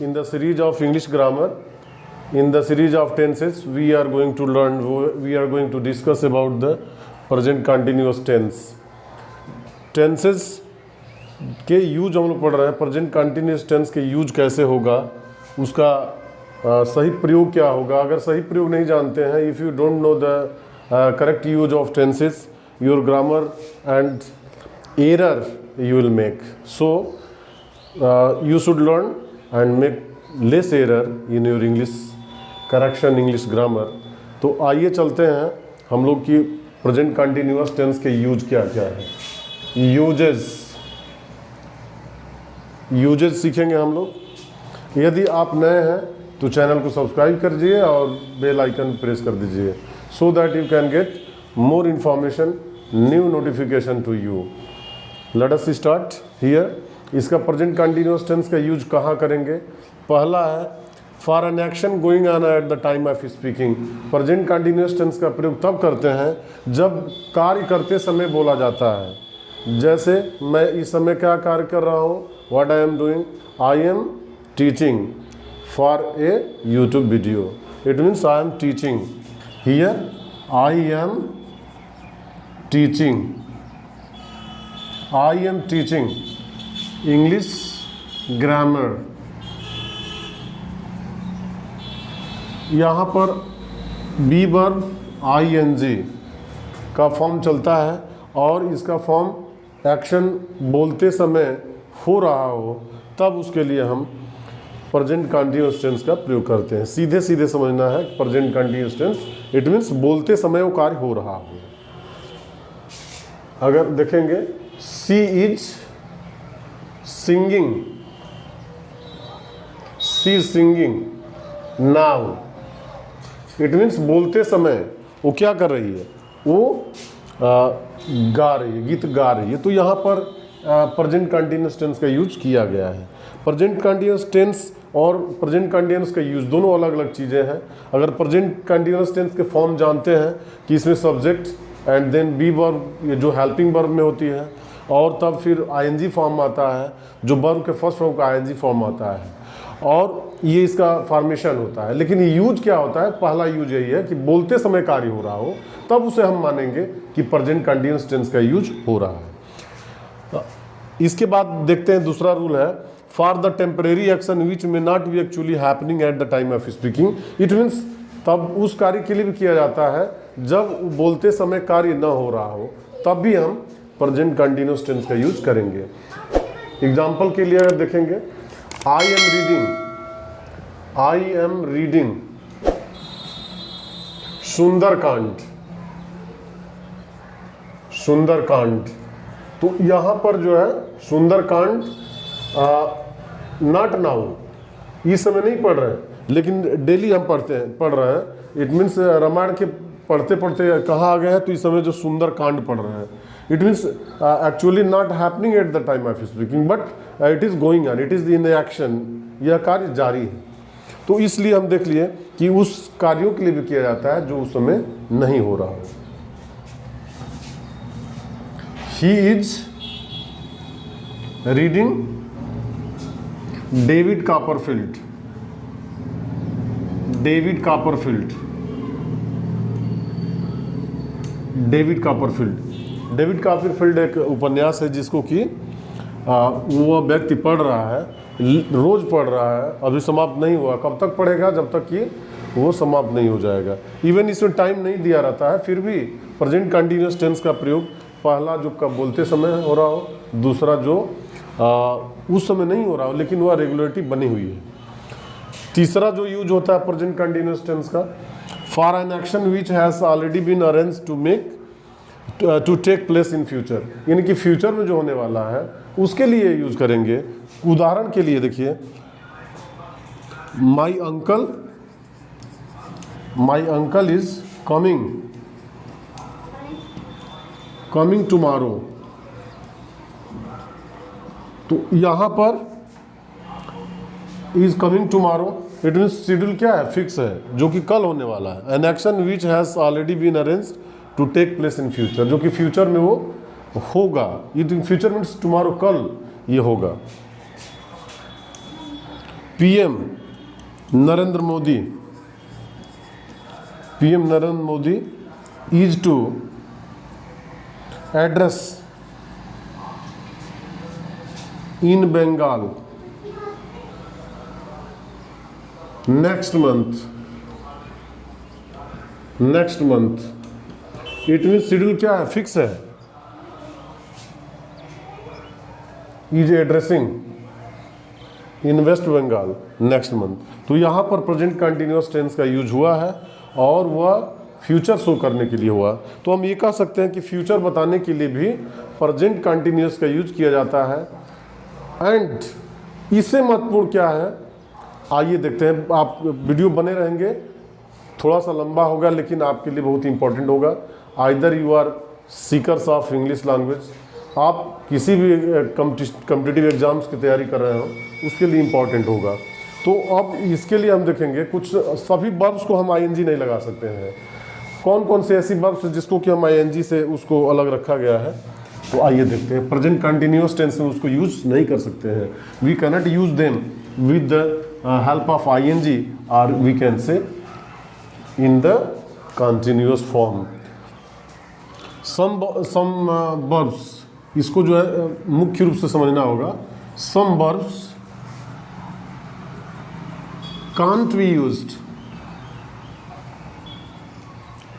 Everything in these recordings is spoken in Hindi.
in the series of English grammar, in the series of tenses, we are going to discuss about the present continuous tense. Tenses के यूज हम लोग पढ़ रहे हैं. प्रेजेंट कंटिन्यूस टेंस के यूज कैसे होगा, उसका सही प्रयोग क्या होगा. अगर सही प्रयोग नहीं जानते हैं, if you don't know the correct use of tenses, your grammar and error you will make. So you should learn and make less error in your English correction, English grammar. तो आइए चलते हैं हम लोग की प्रेजेंट कंटिन्यूअस टेंस के यूज क्या क्या है. यूजेस सीखेंगे हम लोग. यदि आप नए हैं तो चैनल को सब्सक्राइब कर दीजिए और बेल आइकन प्रेस कर दीजिए, so that you can get more information, new notification to you. Let us start here. इसका प्रेजेंट कंटिन्यूअस टेंस का यूज कहाँ करेंगे. पहला है for an action going on at the time of speaking. Present continuous tense का प्रयोग तब करते हैं जब कार्य करते समय बोला जाता है. जैसे मैं इस समय क्या कार्य कर रहा हूँ, what I am doing, I am teaching for a YouTube video. It means I am teaching. Here I am teaching. I am teaching English grammar. यहाँ पर बी वर्ब ing का फॉर्म चलता है और इसका फॉर्म एक्शन बोलते समय हो रहा हो, तब उसके लिए हम प्रेजेंट कंटिन्यूअस टेंस का प्रयोग करते हैं. सीधे सीधे समझना है present continuous tense, it means बोलते समय वो कार्य हो रहा हो. अगर देखेंगे She is singing. She is singing now. It means बोलते समय वो क्या कर रही है, वो गा रही है, गीत गा रही है. तो यहाँ पर प्रेजेंट कंटिन्यूअस टेंस का यूज किया गया है. प्रेजेंट कंटिन्यूअस टेंस और प्रेजेंट कंटिन्यूअस का यूज दोनों अलग अलग चीज़ें हैं. अगर प्रेजेंट कंटिन्यूअस टेंस के फॉर्म जानते हैं कि इसमें subject and then be verb, ये जो हेल्पिंग वर्ब में होती है, और तब फिर आईएनजी फॉर्म आता है, जो वर्ब के फर्स्ट फॉर्म का आईएनजी फॉर्म आता है, और ये इसका फॉर्मेशन होता है. लेकिन ये यूज क्या होता है, पहला यूज यही है कि बोलते समय कार्य हो रहा हो, तब उसे हम मानेंगे कि प्रेजेंट कंटिन्यूअस टेंस का यूज हो रहा है. इसके बाद देखते हैं दूसरा रूल है for the temporary action which may not be actually happening at the time of speaking. It means तब उस कार्य के लिए भी किया जाता है जब बोलते समय कार्य न हो रहा हो, तब भी हम प्रेजेंट कंटिन्यूअस टेंस का यूज करेंगे. एग्जाम्पल के लिए अगर देखेंगे, आई एम रीडिंग सुंदरकांड. तो यहाँ पर जो है सुंदरकांड नॉट नाउ, इस समय नहीं पढ़ रहे हैं, लेकिन डेली हम पढ़ रहे हैं. इट मीन्स रामायण के पढ़ते पढ़ते कहाँ आ गए हैं, तो इस समय जो सुंदरकांड पढ़ रहे हैं. It means actually not happening at the time of speaking, but it is going on, it is in the action. यह कार्य जारी है. तो इसलिए हम देख लिए कि उस कार्यों के लिए भी किया जाता है जो उस समय नहीं हो रहा हो. He is reading David Copperfield. David Copperfield एक उपन्यास है जिसको कि वो व्यक्ति पढ़ रहा है, रोज पढ़ रहा है, अभी समाप्त नहीं हुआ. कब तक पढ़ेगा, जब तक कि वो समाप्त नहीं हो जाएगा. इवन इसमें टाइम नहीं दिया रहता है, फिर भी प्रेजेंट कंटिन्यूअस टेंस का प्रयोग पहला जो कब बोलते समय हो रहा हो, दूसरा जो उस समय नहीं हो रहा हो लेकिन वह रेगुलरिटी बनी हुई है. तीसरा जो यूज होता है प्रेजेंट कंटिन्यूअस टेंस का, for an action which has already been arrange to take place in future. यानी कि फ्यूचर में जो होने वाला है उसके लिए यूज करेंगे. उदाहरण के लिए देखिए, my uncle is coming tomorrow. तो यहाँ पर is coming tomorrow, it means schedule क्या है, फिक्स है, जो कि कल होने वाला है. An action which has already been arranged to take place in future, जो कि फ्यूचर में वो होगा. It in future means tomorrow, कल ये होगा. PM Narendra Modi, PM Narendra Modi is to address in Bengal next month. It mean schedule क्या है, फिक्स है। Is addressing in West Bengal next month. तो यहाँ पर प्रेजेंट कंटिन्यूअस टेंस का यूज हुआ है और वह फ्यूचर शो करने के लिए हुआ। तो हम ये कह सकते हैं कि फ्यूचर बताने के लिए भी प्रेजेंट कंटिन्यूअस का यूज किया जाता है। एंड इससे महत्वपूर्ण क्या है, आइए देखते हैं। आप वीडियो बने रहेंगे, थोड़ा सा लंबा होगा लेकिन आपके लिए बहुत इंपॉर्टेंट होगा। Either you are seekers of English language, आप किसी भी कॉम्पिटिटिव एग्जाम्स की तैयारी कर रहे हो उसके लिए इम्पॉर्टेंट होगा। तो अब इसके लिए हम देखेंगे कुछ सभी वर्ब्स को हम आईएनजी नहीं लगा सकते हैं। कौन कौन से ऐसी वर्ब्स जिसको कि हम आईएनजी से उसको अलग रखा गया है, तो आइए देखते हैं। प्रेजेंट कंटिन्यूअस टेंस में उसको यूज नहीं कर सकते हैं। We can not use them with the help of ING और we can say in the continuous form. Some verbs, इसको जो है मुख्य रूप से समझना होगा। Some verbs can't be used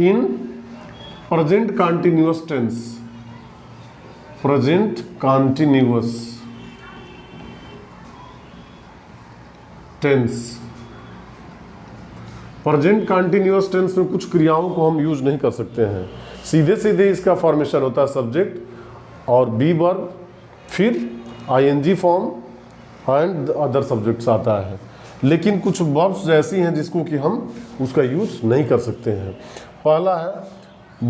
in present continuous tense. Present continuous tense, present continuous tense में कुछ क्रियाओं को हम यूज नहीं कर सकते हैं। सीधे सीधे इसका फॉर्मेशन होता है सब्जेक्ट और बी वर्ब, फिर ING form and other subjects आता है। लेकिन कुछ वर्ब्स ऐसी हैं जिसको कि हम उसका यूज नहीं कर सकते हैं। पहला है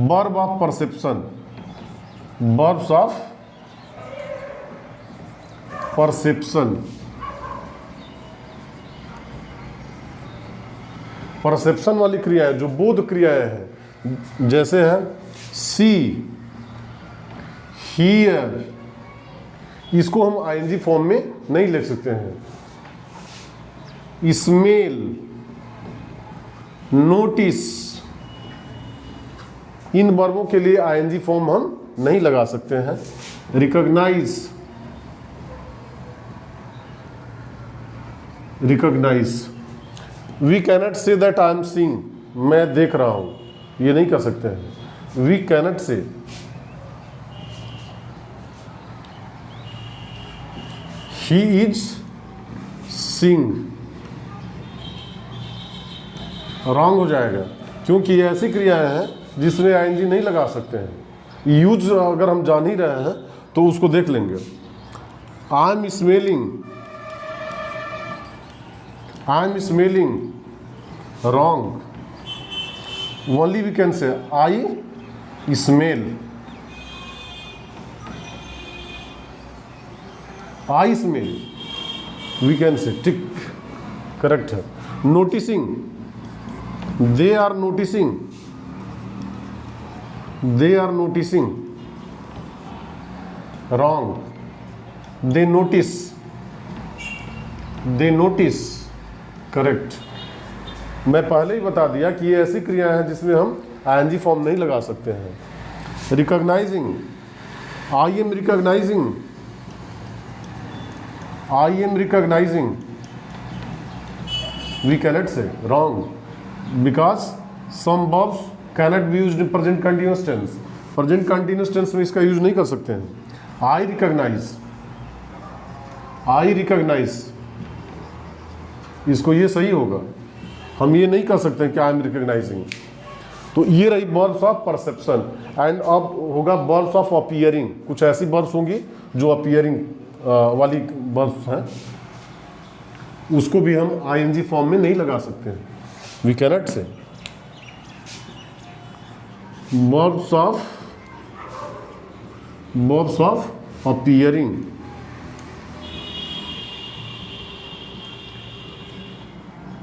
verb of perception. Verbs of perception, perception वाली क्रियाएं जो बोध क्रियाएं हैं, जैसे है सी, हियर, इसको हम आईएनजी फॉर्म में नहीं लिख सकते हैं। स्मेल, नोटिस, इन वर्बों के लिए आईएनजी फॉर्म हम नहीं लगा सकते हैं। Recognize, recognize, we cannot say that I am seeing, मैं देख रहा हूं, ये नहीं कर सकते हैं। वी कैनट से। ही इज सीइंग, रॉन्ग हो जाएगा क्योंकि ये ऐसी क्रियाएं हैं जिसमें आईएनजी नहीं लगा सकते हैं। यूज अगर हम जान ही रहे हैं तो उसको देख लेंगे। I am smelling, I am smelling, wrong. Only we can say I smell, I smell, we can say, tick, correct है। Noticing, they are noticing, they are noticing, wrong. They notice, they notice, correct. मैं पहले ही बता दिया कि ये ऐसी क्रियाएं हैं जिसमें हम आईएनजी फॉर्म नहीं लगा सकते हैं। Recognizing, I am recognizing, I am recognizing, we cannot say, wrong. Because some verbs cannot be used in present continuous tense. Present continuous tense में इसका यूज नहीं कर सकते हैं। I recognize, I recognize, इसको ये सही होगा। हम ये नहीं कर सकते हैं कि I am recognizing। तो ये रही verbs of perception। एंड अब होगा verbs of appearing। कुछ ऐसी verbs होंगी जो appearing वाली verbs हैं, उसको भी हम ING फॉर्म में नहीं लगा सकते हैं। We cannot say verbs of appearing,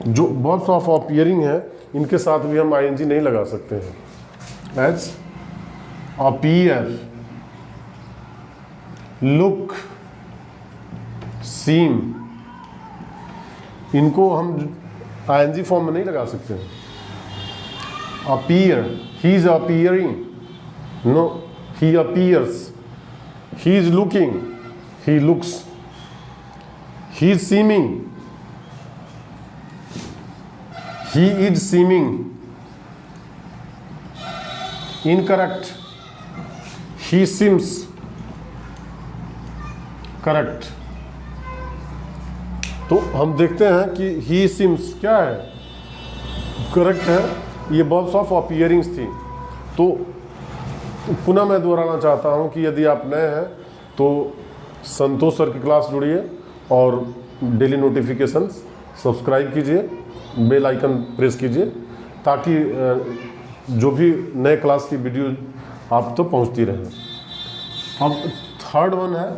जो verbs of appearing है इनके साथ भी हम ing नहीं लगा सकते हैं। as appear, look, seem, इनको हम आईएनजी फॉर्म में नहीं लगा सकते हैं। Appear, he is appearing, no, he appears, he is looking, he looks, he is seeming, he is seeming, incorrect, he seems, correct. तो हम देखते हैं कि ही सिम्स क्या है, करेक्ट है। ये वर्ब्स ऑफ अपीयरिंग्स थी। तो पुनः मैं दोहराना चाहता हूं कि यदि आप नए हैं तो संतोष सर की क्लास जुड़िए और डेली नोटिफिकेशंस सब्सक्राइब कीजिए, बेल आइकन प्रेस कीजिए, ताकि जो भी नए क्लास की वीडियो आप तो पहुंचती रहे। अब थर्ड वन है,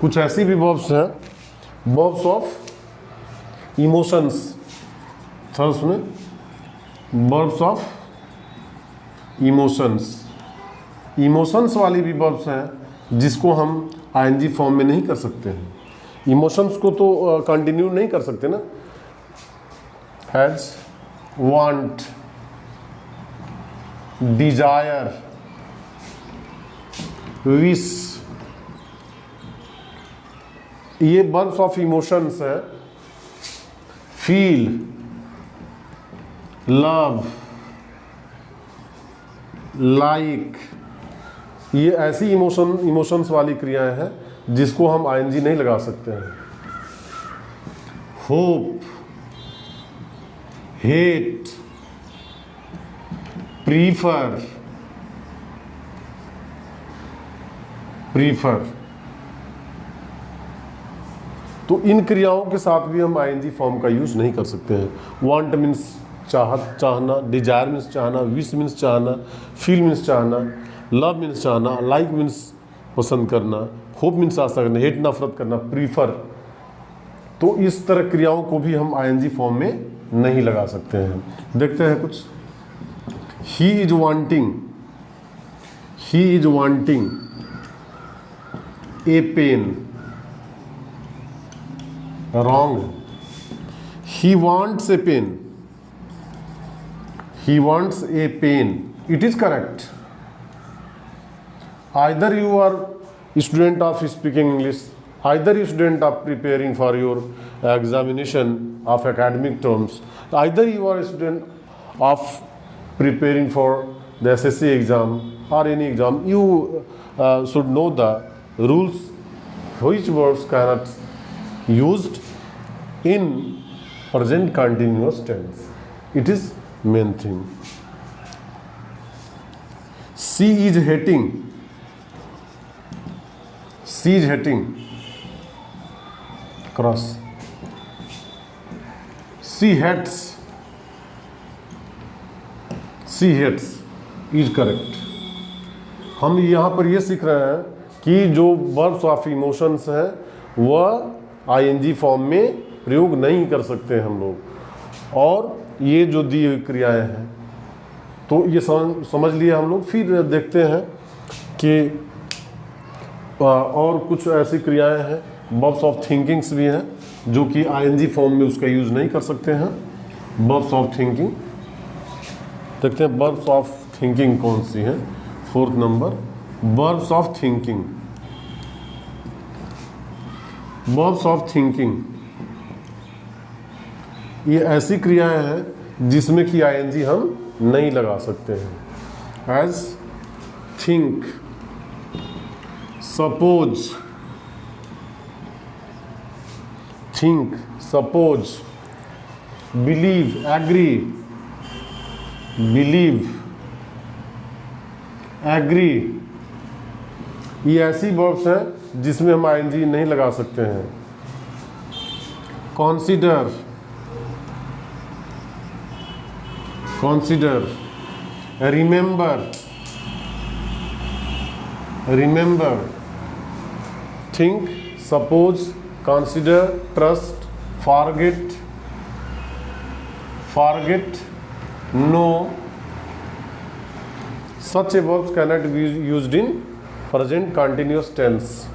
कुछ ऐसी भी वर्ब्स हैं, वर्ब्स ऑफ इमोशंस। थर्ड सुने, वर्ब्स ऑफ इमोशंस। इमोशंस वाली भी वर्ब्स हैं जिसको हम आईएनजी फॉर्म में नहीं कर सकते हैं। इमोशंस को तो कंटिन्यू नहीं कर सकते ना। हैज, वांट, डिजायर, विश, ये वर्ब्स ऑफ इमोशंस है। फील, लव, लाइक, ये ऐसी इमोशंस वाली क्रियाएं हैं जिसको हम आईएनजी नहीं लगा सकते हैं। होप, हेट, प्रीफर, तो इन क्रियाओं के साथ भी हम आईएनजी फॉर्म का यूज नहीं कर सकते हैं। वांट मीन्स चाहना, डिजायर मीन्स चाहना, विश मीन्स चाहना, फील मीन्स चाहना, लव मीन्स चाहना, लाइक मीन्स पसंद करना, होप मीन्स आशा करना, हेट नफरत करना, प्रीफर। तो इस तरह क्रियाओं को भी हम आईएनजी फॉर्म में नहीं लगा सकते हैं। देखते हैं कुछ। He is wanting, he is wanting a pen, wrong. He wants a pen, he wants a pen, it is correct. Either you are a student of speaking English, either you student of preparing for your examination of academic terms, either you are a student of preparing for the SSC exam or any exam, you should know the rules which words cannot used in present continuous tense. It is main thing. She is hating, she is hating, cross. She hates, she hates is correct. हम यहाँ पर ये सीख रहे हैं कि जो वर्ब्स ऑफ इमोशंस हैं वह आईएनजी फॉर्म में प्रयोग नहीं कर सकते हम लोग, और ये जो दी हुई क्रियाएं हैं तो ये समझ लिए हम लोग। फिर देखते हैं कि और कुछ ऐसी क्रियाएं हैं, वर्ब्स ऑफ थिंकिंग्स भी हैं जो कि आईएनजी फॉर्म में उसका यूज़ नहीं कर सकते हैं। वर्ब्स ऑफ थिंकिंग देखते हैं, वर्ब्स ऑफ थिंकिंग कौन सी हैं। Fourth number, verbs of thinking. Verbs of thinking ये ऐसी क्रियाएं हैं जिसमें कि आईएनजी हम नहीं लगा सकते हैं। As, think, suppose, think, suppose, believe, agree, believe, agree, ये ऐसी वर्ब्स हैं जिसमें हम आईएनजी नहीं लगा सकते हैं। Consider, consider, remember, remember, think, suppose, consider, trust, forget, forget, know. Such verbs cannot be used in present continuous tense.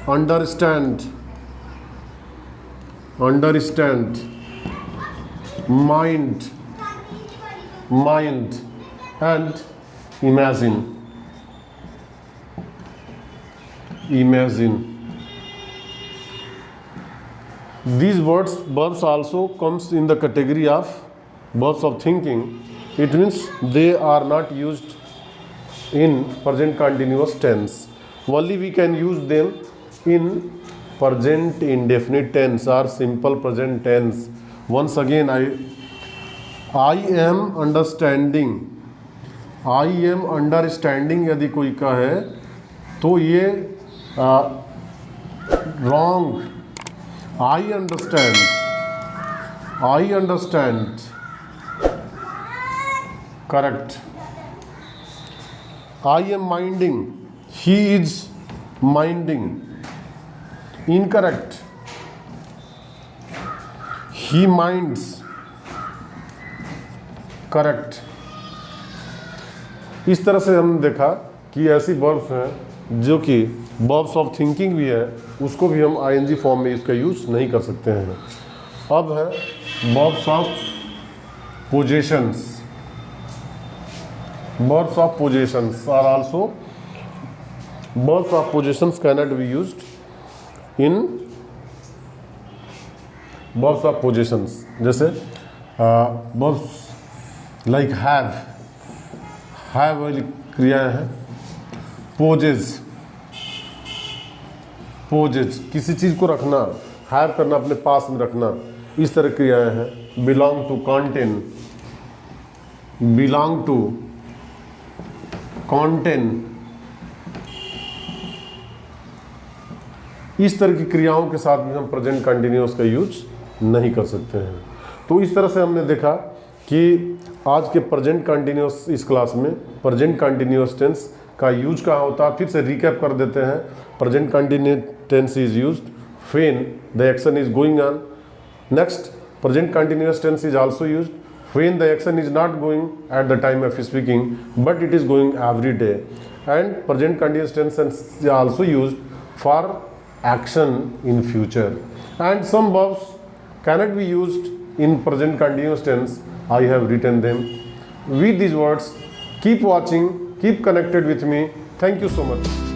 Understand, understand, mind, and imagine. These verbs also comes in the category of verbs of thinking. It means they are not used in present continuous tense. Only we can use them in present indefinite tense or simple present tense. Once again, I am understanding यदि कोई कहे तो ये wrong. I understand, correct. I am minding, he is minding, incorrect. He minds, correct. इस तरह से हमने देखा कि ऐसी वर्ब्स हैं जो कि वर्ब्स ऑफ थिंकिंग भी है, उसको भी हम आईएनजी फॉर्म में इसका यूज़ नहीं कर सकते हैं। अब है verbs of possessions. Verbs of possessions are also verbs of possessions cannot be used in verbs of possessions. जैसे वर्ब्स लाइक हैव वाली क्रियाएं हैं। पोजेज किसी चीज़ को रखना, हैव करना, अपने पास में रखना, इस तरह क्रियाएं हैं। बिलोंग टू, कॉन्टेन, इस तरह की क्रियाओं के साथ भी हम प्रेजेंट कंटिन्यूअस का यूज नहीं कर सकते हैं। तो इस तरह से हमने देखा कि आज के प्रेजेंट कंटिन्यूअस इस क्लास में प्रेजेंट कंटिन्यूअस टेंस का यूज कहाँ होता है, फिर से रिकैप कर देते हैं। Present continuous tense is used when the action is going on. Next, present continuous tense is also used when the action is not going at the time of speaking but it is going every day. And present continuous tense is also used for action in future, and some verbs cannot be used in present continuous tense. I have written them with these words. Keep watching, keep connected with me. Thank you so much.